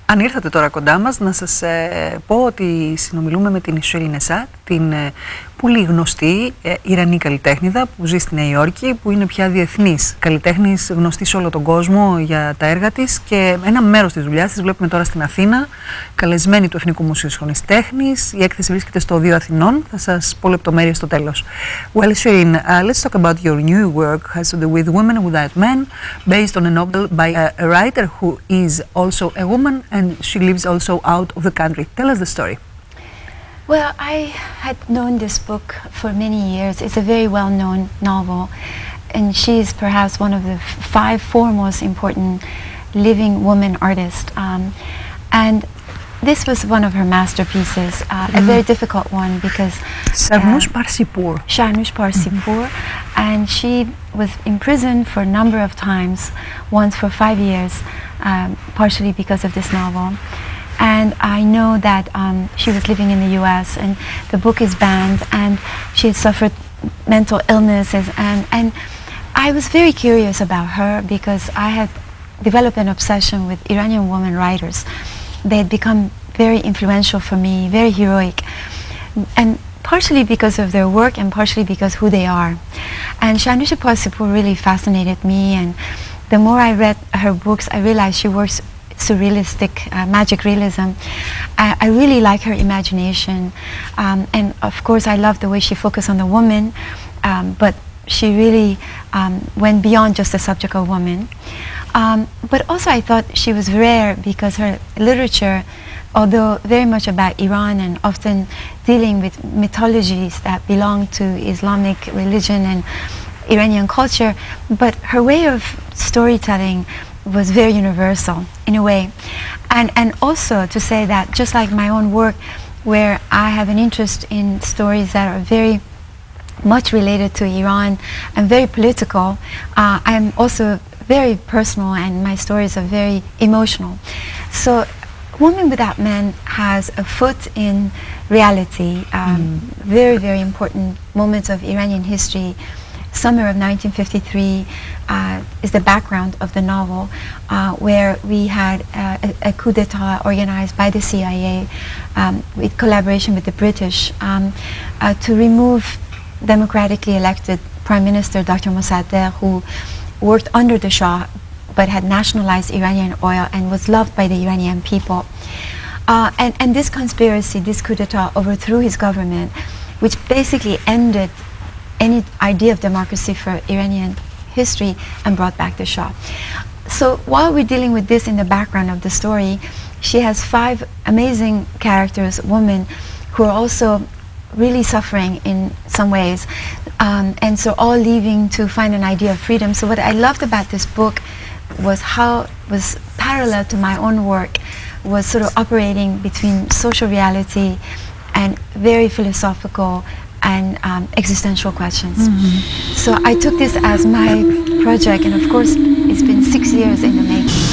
Αν ήρθατε τώρα κοντά μας, να σας πω ότι συνομιλούμε με την Shirin Neshat, την πολύ γνωστή Ιρανή καλλιτέχνηδα που ζει στη Νέα Υόρκη, που είναι πια διεθνής καλλιτέχνης, γνωστή σε όλο τον κόσμο για τα έργα της, και ένα μέρος της δουλειάς της βλέπουμε τώρα στην Αθήνα, καλεσμένη του Εθνικού Μουσείου Σύγχρονης Τέχνης. Η έκθεση βρίσκεται στο 2 Αθηνών, θα σας πω λεπτομέρειες στο τέλος. Well, Shirin, let's talk about your new work, has to do with women without men, based on a novel by a writer who is also a woman and she lives also out of the country. Tell us the story. Well, I had known this book for many years. It's a very well-known novel, and she is perhaps one of the 5 foremost important living woman artists. And this was one of her masterpieces, a very difficult one because Shirin Neshat. Shirin Neshat, and she was imprisoned for a number of times, once for 5 years, partially because of this novel. And I know that she was living in the US, and the book is banned, and she had suffered mental illnesses, and I was very curious about her because I had developed an obsession with Iranian women writers. They had become very influential for me, very heroic, and partially because of their work and partially because who they are. And Shirin Neshat really fascinated me, and the more I read her books, I realized she works surrealistic, magic realism. I really like her imagination, and of course I love the way she focused on the woman, but she really went beyond just the subject of woman. But also I thought she was rare because her literature, although very much about Iran and often dealing with mythologies that belong to Islamic religion and Iranian culture, but her way of storytelling was very universal in a way. And also to say that just like my own work, where I have an interest in stories that are very much related to Iran and very political, I'm also very personal, and my stories are very emotional. So Woman Without Men has a foot in reality, very, very important moments of Iranian history. Summer of 1953 is the background of the novel, where we had a coup d'etat organized by the CIA with collaboration with the British to remove democratically elected Prime Minister Dr. Mossadegh, who worked under the Shah but had nationalized Iranian oil and was loved by the Iranian people. And this conspiracy, this coup d'etat, overthrew his government, which basically ended any idea of democracy for Iranian history and brought back the Shah. So while we're dealing with this in the background of the story, she has 5 amazing characters, women, who are also really suffering in some ways, and so all leaving to find an idea of freedom. So what I loved about this book was how it was parallel to my own work, was sort of operating between social reality and very philosophical and existential questions. So I took this as my project, and of course it's been 6 years in the making.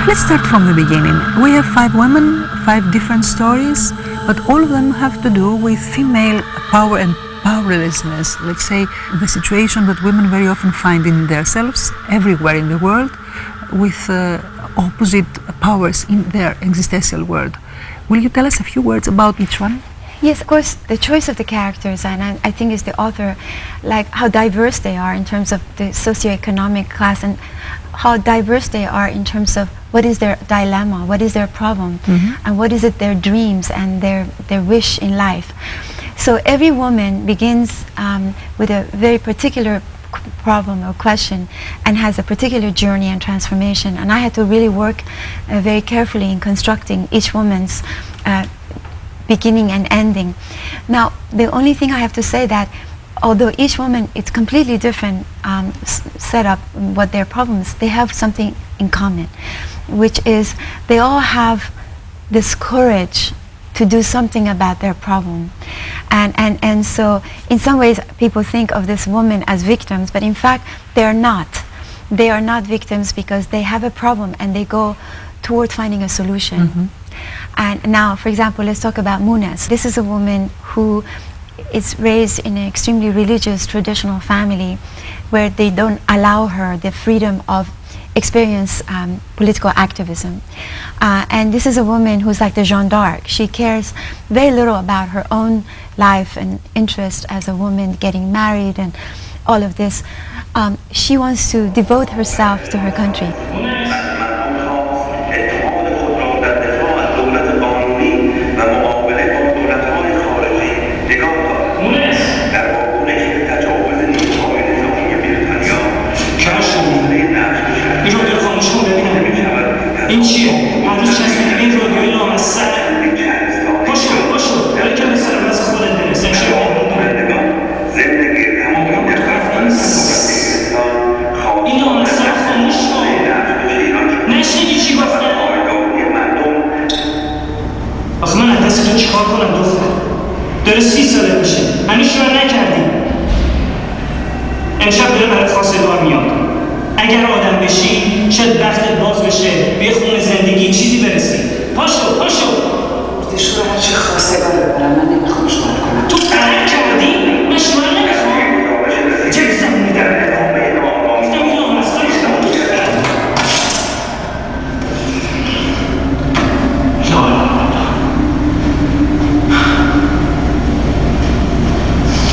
Let's start from the beginning. We have 5 women, 5 different stories, but all of them have to do with female power and powerlessness. Let's say the situation that women very often find in themselves everywhere in the world, with opposite powers in their existential world. Will you tell us a few words about each one? Yes, of course, the choice of the characters, and I think is the author, like how diverse they are in terms of the socioeconomic class, and how diverse they are in terms of what is their dilemma, what is their problem, and what is it their dreams and their wish in life. So every woman begins with a very particular problem or question and has a particular journey and transformation, and I had to really work very carefully in constructing each woman's beginning and ending. Now, the only thing I have to say that although each woman, it's completely different setup, what their problems, they have something in common, which is they all have this courage to do something about their problem. And so in some ways people think of this woman as victims, but in fact they are not. They are not victims because they have a problem and they go toward finding a solution. Mm-hmm. And now, for example, let's talk about Munis. This is a woman who is raised in an extremely religious, traditional family where they don't allow her the freedom of experience political activism. And this is a woman who's like the Jeanne d'Arc. She cares very little about her own life and interest as a woman getting married and all of this. She wants to devote herself to her country. این چیه؟ هر روز چسبیدی به این رادیوی لامصب. پاشو ولی که به سر وضع خودت برس. امشب این لامصب خاموش کن. نشنیدی چی گفتم؟ آخه من از دست تو چیکار کنم دختر؟ داره 30 ساله میشه. هنوز شروع نکردی. امشب داره برات خواستگار میاد. اگر آدم بشی شاید بختت باز بشه، به خون زندگی چیزی برسی. پاشو دشور هر چه خواستگار ببرم، من نمیخوام شمار کنم. تو قرار کردی؟ من شمار نمیخوام. چه زمینی در گفتم این لامصب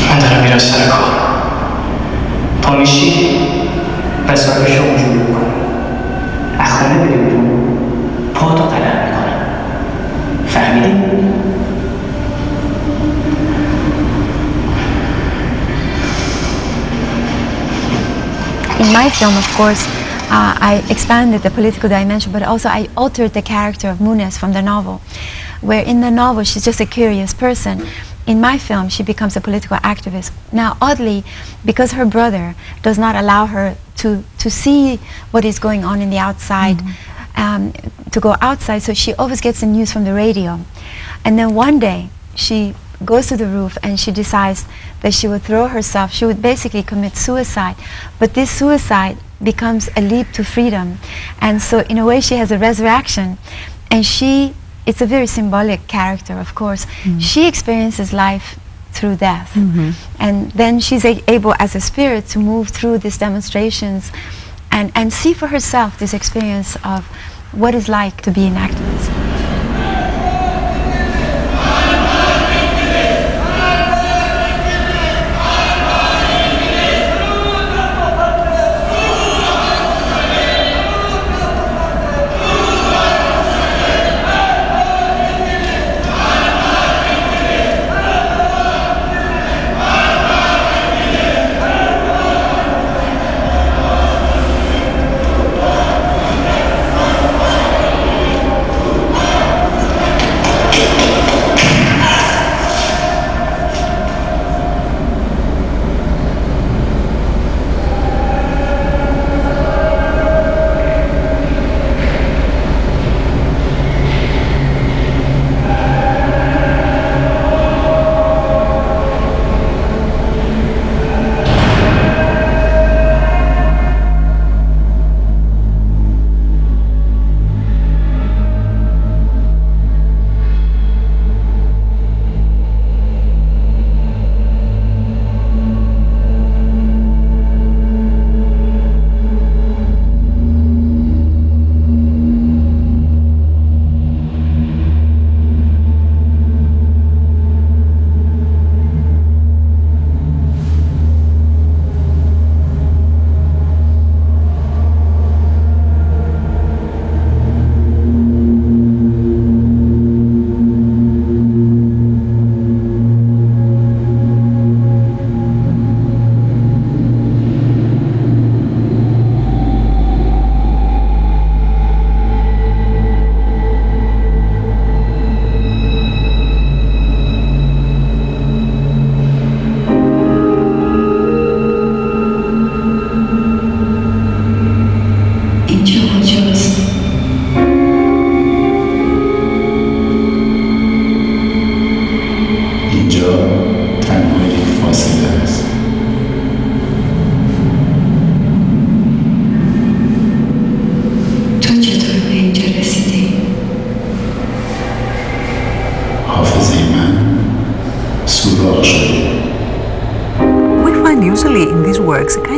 من دارم میرم سر کار. پا میشی؟ پس باید بشه اونجور بکنم. از خونه بری بیرون پا تو قلم میکنم. فهمیدی؟ In my film, of course, I expanded the political dimension, but also I altered the character of Munis from the novel, where in the novel she's just a curious person. In my film, she becomes a political activist. Now, oddly, because her brother does not allow her to see what is going on in the outside, to go outside, so she always gets the news from the radio. And then one day, she goes to the roof and she decides that she would throw herself, she would basically commit suicide. But this suicide becomes a leap to freedom. And so, in a way, she has a resurrection. And it's a very symbolic character, of course. She experiences life through death. And then she's able, as a spirit, to move through these demonstrations and see for herself this experience of what it's like to be an activist.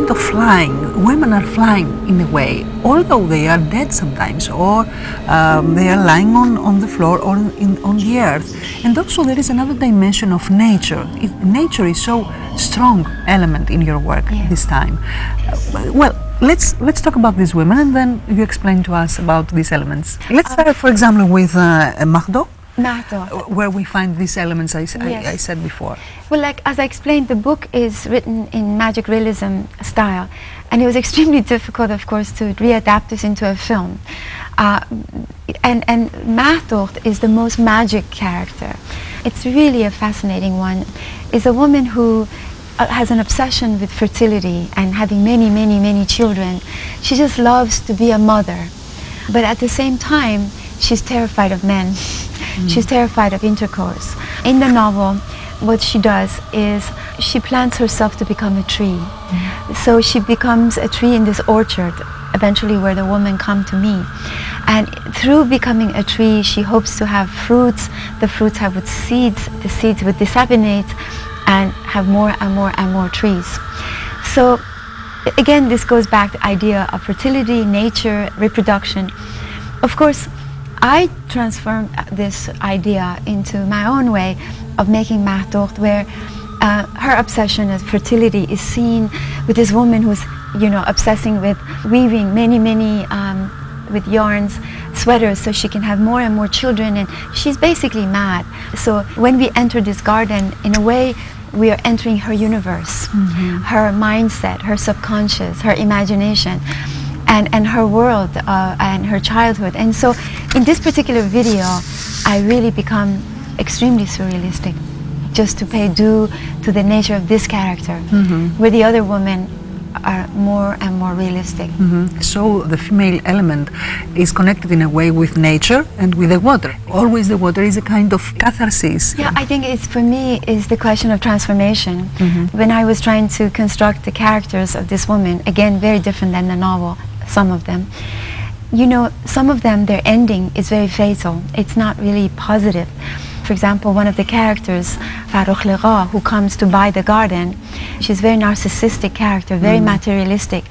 kind of flying. Women are flying in a way, although they are dead sometimes, or they are lying on the floor or on the earth. And also there is another dimension of nature. Nature is so strong element in your work this time. Well, let's talk about these women, and then you explain to us about these elements. Let's start, for example, with Mahdo, where we find these elements I said before. Well, like as I explained, the book is written in magic realism style, and it was extremely difficult, of course, to readapt this into a film. And Mahdo is the most magic character. It's really a fascinating one. It's a woman who has an obsession with fertility and having many children. She just loves to be a mother. But at the same time, she's terrified of men. She's terrified of intercourse. In the novel, what she does is she plants herself to become a tree. So she becomes a tree in this orchard, eventually where the women come to me. And through becoming a tree, she hopes to have fruits. The fruits have with seeds. The seeds would disseminate and have more and more trees. So again, this goes back to the idea of fertility, nature, reproduction. Of course, I transformed this idea into my own way of making Mahdo, where her obsession with fertility is seen with this woman who's, obsessing with weaving many with yarns, sweaters, so she can have more and more children, and she's basically mad. So when we enter this garden, in a way, we are entering her universe, her mindset, her subconscious, her imagination, and her world, and her childhood. And so in this particular video, I really become extremely surrealistic, just to pay due to the nature of this character, where the other women are more and more realistic. So the female element is connected in a way with nature and with the water. Always the water is a kind of catharsis. Yeah, I think for me, is the question of transformation. When I was trying to construct the characters of this woman, again, very different than the novel, some of them. Some of them, their ending is very fatal. It's not really positive. For example, one of the characters, Farokh Lega, who comes to buy the garden, she's a very narcissistic character, very materialistic,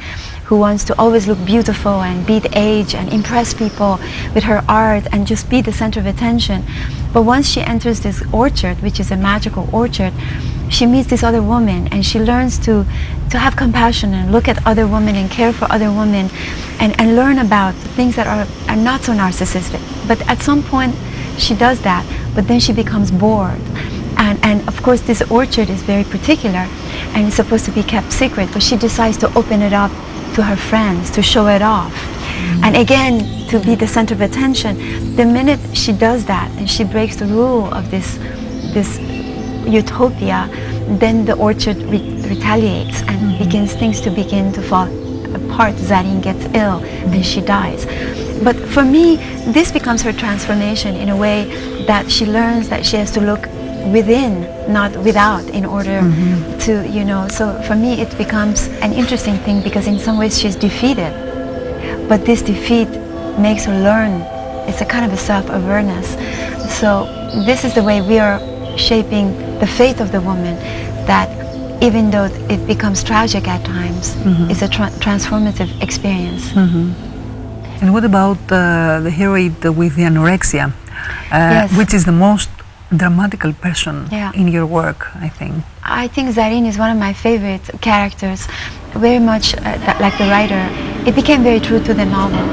who wants to always look beautiful and beat age and impress people with her art and just be the center of attention. But once she enters this orchard, which is a magical orchard, she meets this other woman, and she learns to have compassion and look at other women and care for other women and learn about things that are not so narcissistic. But at some point, she does that, but then she becomes bored. And of course, this orchard is very particular, and it's supposed to be kept secret, but she decides to open it up to her friends, to show it off. And again, to be the center of attention. The minute she does that, and she breaks the rule of this utopia, then the orchard retaliates and things begin to fall apart. Zarine gets ill and she dies. But for me, this becomes her transformation in a way that she learns that she has to look within, not without, in order to, so for me it becomes an interesting thing, because in some ways she's defeated. But this defeat makes her learn. It's a kind of a self-awareness. So this is the way we are shaping the fate of the woman, that even though it becomes tragic at times, it's a transformative experience. And what about the heroine with the anorexia, which is the most dramatical person in your work, I think? I think Zarine is one of my favorite characters, very much like the writer. It became very true to the novel.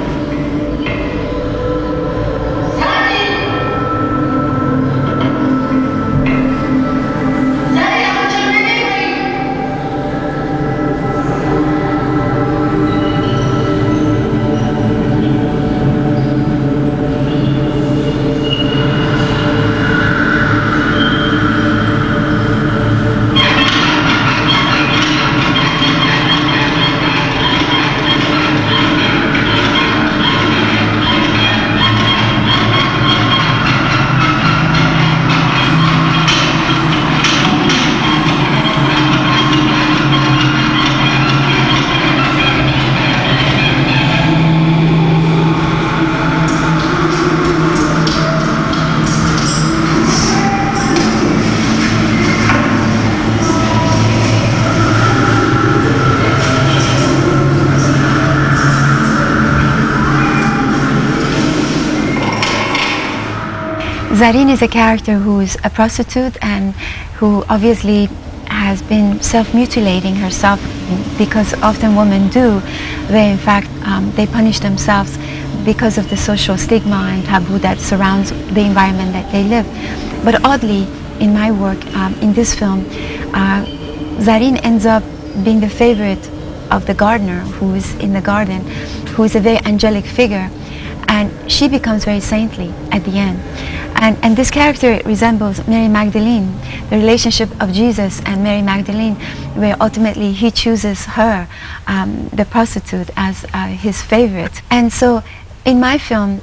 Zarin is a character who is a prostitute and who obviously has been self-mutilating herself, because often women do. They in fact, they punish themselves because of the social stigma and taboo that surrounds the environment that they live. But oddly, in my work, in this film, Zarin ends up being the favorite of the gardener who is in the garden, who is a very angelic figure, and she becomes very saintly at the end. And this character resembles Mary Magdalene, the relationship of Jesus and Mary Magdalene, where ultimately he chooses her, the prostitute, as his favorite. And so in my film,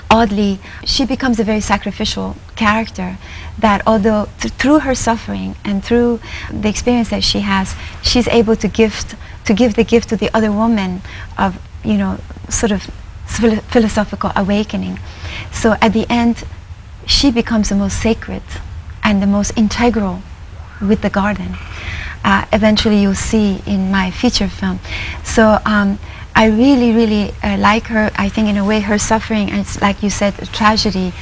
oddly, she becomes a very sacrificial character that, although through her suffering and through the experience that she has, she's able to give the gift to the other woman of, sort of philosophical awakening. So at the end, she becomes the most sacred and the most integral with the garden. Eventually you'll see in my feature film. So I really, really like her. I think in a way her suffering, and it's like you said, tragedy,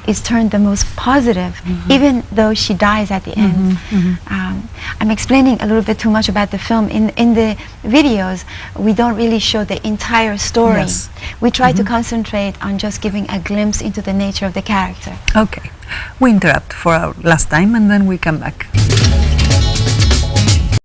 is turned the most positive, even though she dies at the end. I'm explaining a little bit too much about the film. In the videos, we don't really show the entire story. Yes. We try to concentrate on just giving a glimpse into the nature of the character. Okay, we interrupt for our last time and then we come back.